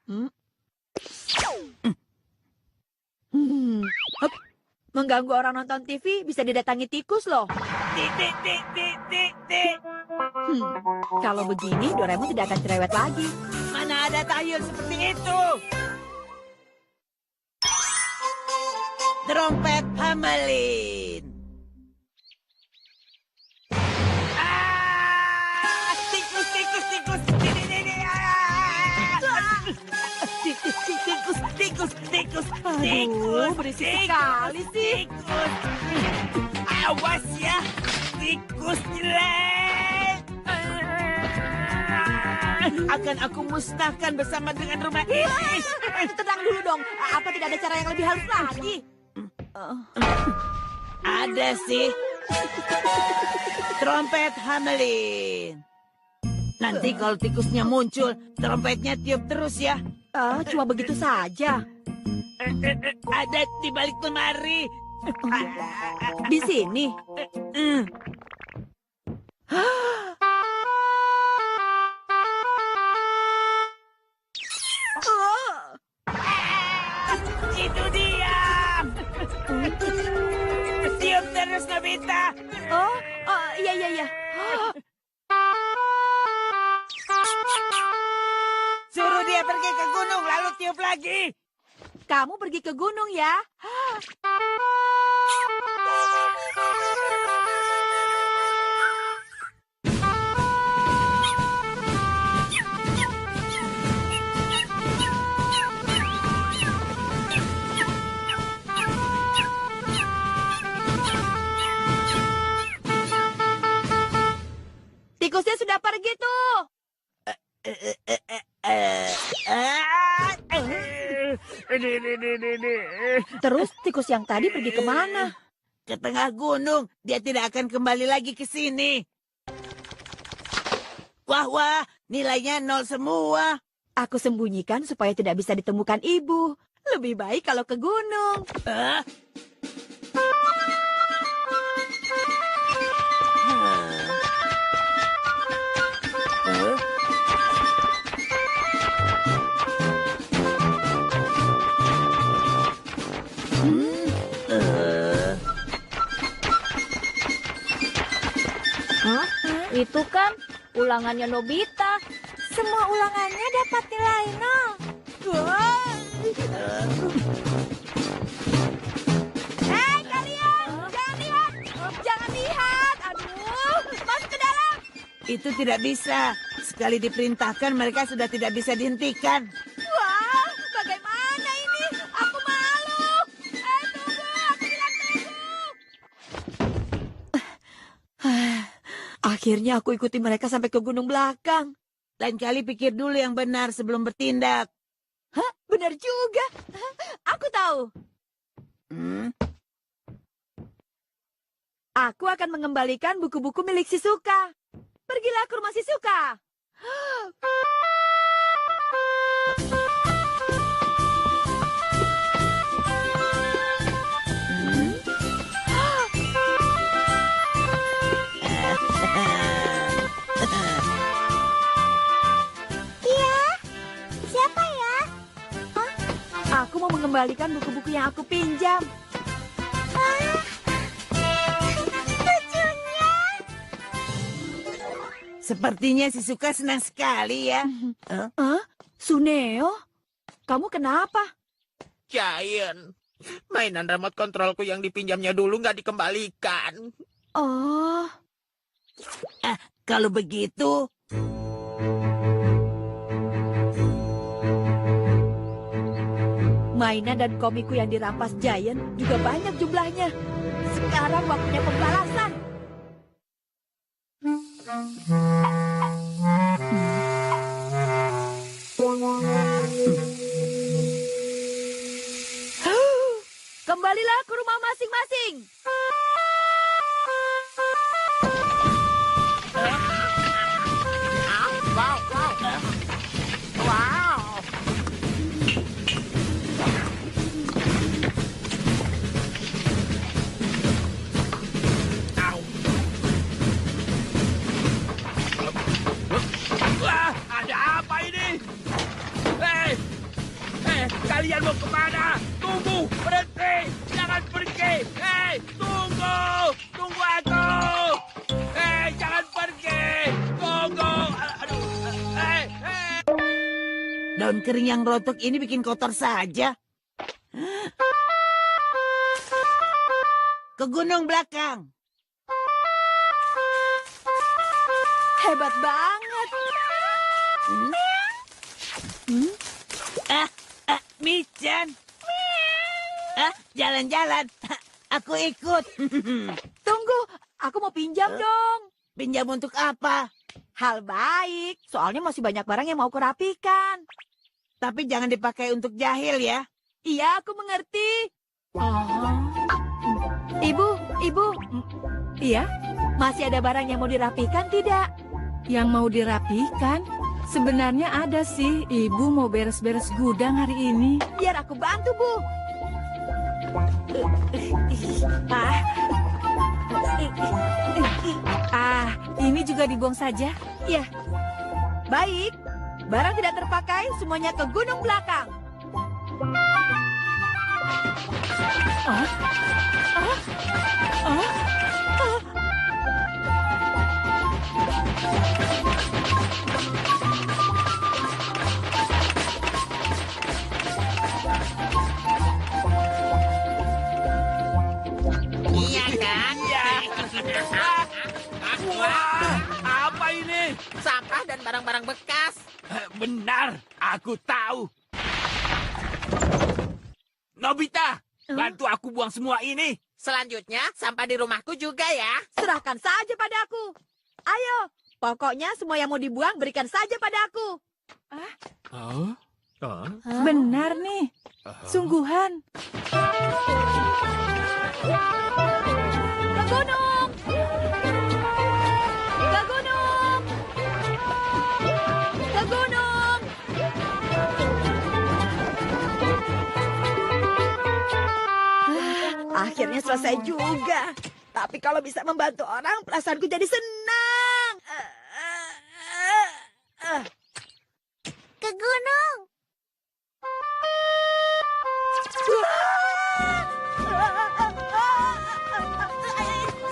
Mengganggu orang nonton TV bisa didatangi tikus loh. Kalau begini, Doraemon tidak akan cerewet lagi. Mana ada tahyul seperti itu? Trompet Hamelin. Tikus, tikus, tikus. Tikus, tikus, tikus, tikus. Aduh, berisik sekali sih. Tikus. Awas ya, tikus jelek. Akan aku musnahkan bersama dengan rumah ini. Tenang dulu dong. Apa tidak ada cara yang lebih halus lagi? Ada sih. Trompet Hamelin. Nanti kalau tikusnya muncul, trompetnya tiup terus ya. Cuma begitu saja. Ada di balik lemari. Di sini. Itu dia. Tiup terus, Nobita. Iya, iya, iya. Suruh dia pergi ke gunung, lalu tiup lagi. Kamu pergi ke gunung ya. Tikusnya sudah pergi tuh. Terus tikus yang tadi pergi kemana? Ke tengah gunung. Dia tidak akan kembali lagi ke sini. Wah, wah, nilainya 0 semua. Aku sembunyikan supaya tidak bisa ditemukan ibu. Lebih baik kalau ke gunung. Itu kan ulangannya Nobita. Semua ulangannya dapat nilai 0. Hei kalian, jangan lihat, jangan lihat. Aduh, masuk ke dalam. Itu tidak bisa. Sekali diperintahkan, mereka sudah tidak bisa dihentikan. Wah, bagaimana ini? Aku malu. Tunggu, aku bilang tunggu. Akhirnya aku ikuti mereka sampai ke gunung belakang. Lain kali pikir dulu yang benar sebelum bertindak. Hah, benar juga. Aku tahu. Aku akan mengembalikan buku-buku milik Shizuka. Pergilah ke rumah Shizuka. Iya, siapa ya? Aku mau mengembalikan buku-buku yang aku pinjam. Sepertinya si Suka senang sekali ya. Suneo, kamu kenapa? Giant, mainan remote kontrolku yang dipinjamnya dulu nggak dikembalikan. Oh, Kalau begitu, mainan dan komikku yang dirampas Giant juga banyak jumlahnya. Sekarang waktunya pembalasan. Kembalilah ke rumah masing-masing. Wow. Wah, ada apa ini? Kalian mau kemana? Tunggu, berhenti, jangan pergi. Tunggu, tunggu aku. Jangan pergi. Tunggu. Aduh, daun kering yang rontok ini bikin kotor saja. Ke gunung belakang. Hebat banget. Michan. Jalan-jalan. Aku ikut. Tunggu, aku mau pinjam dong. Pinjam untuk apa? Hal baik, soalnya masih banyak barang yang mau kurapikan. Tapi jangan dipakai untuk jahil ya. Iya, aku mengerti. Ibu. Iya, Masih ada barang yang mau dirapikan tidak? yang mau dirapikan? Sebenarnya ada sih. Ibu mau beres-beres gudang hari ini. Biar aku bantu, Bu. Ini juga dibuang saja. Ya, baik. Barang tidak terpakai, semuanya ke gunung belakang. Iya kan? Iya. Wah, apa ini? Sampah dan barang-barang bekas. Benar, aku tahu. Nobita, bantu aku buang semua ini. Selanjutnya, sampah di rumahku juga ya. Serahkan saja padaku. Ayo, pokoknya semua yang mau dibuang berikan saja padaku. Benar nih. Sungguhan. Ke gunung! Ke gunung! Ke gunung! Akhirnya selesai juga. Tapi kalau bisa membantu orang, perasaanku jadi senang. Ke gunung.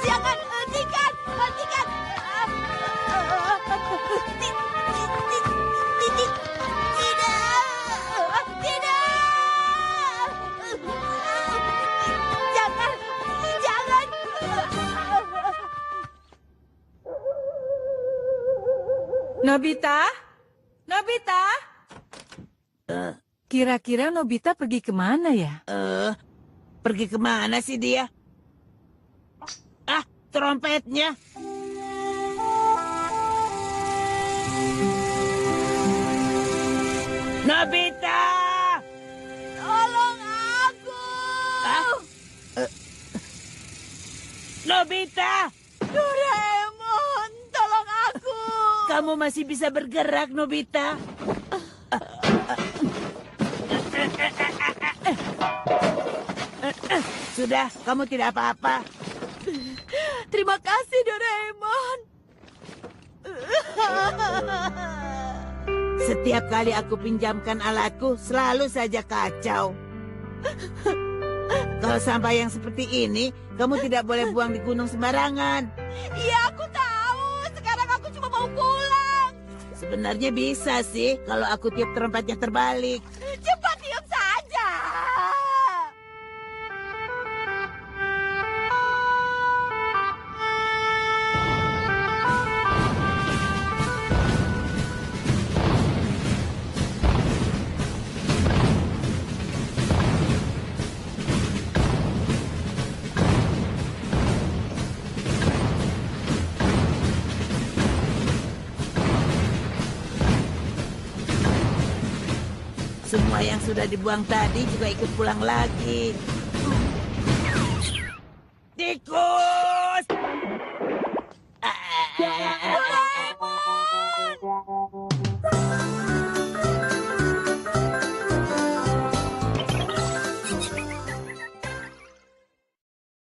Jangan, hentikan! Hentikan! Jangan! Jangan! Nobita? Nobita? Kira-kira Nobita pergi kemana ya? Pergi kemana sih dia? Trompetnya. Nobita! Tolong aku! Nobita! Doraemon, tolong aku! Kamu masih bisa bergerak, Nobita. Sudah, kamu tidak apa-apa. Terima kasih, Doraemon. Setiap kali aku pinjamkan alatku, selalu saja kacau. Kalau sampah yang seperti ini, kamu tidak boleh buang di gunung sembarangan. Iya, aku tahu. Sekarang aku cuma mau Sebenarnya bisa sih kalau aku tiup trompetnya terbalik. Cepat tiup saja. Semua yang sudah dibuang tadi juga ikut pulang lagi. Tikus!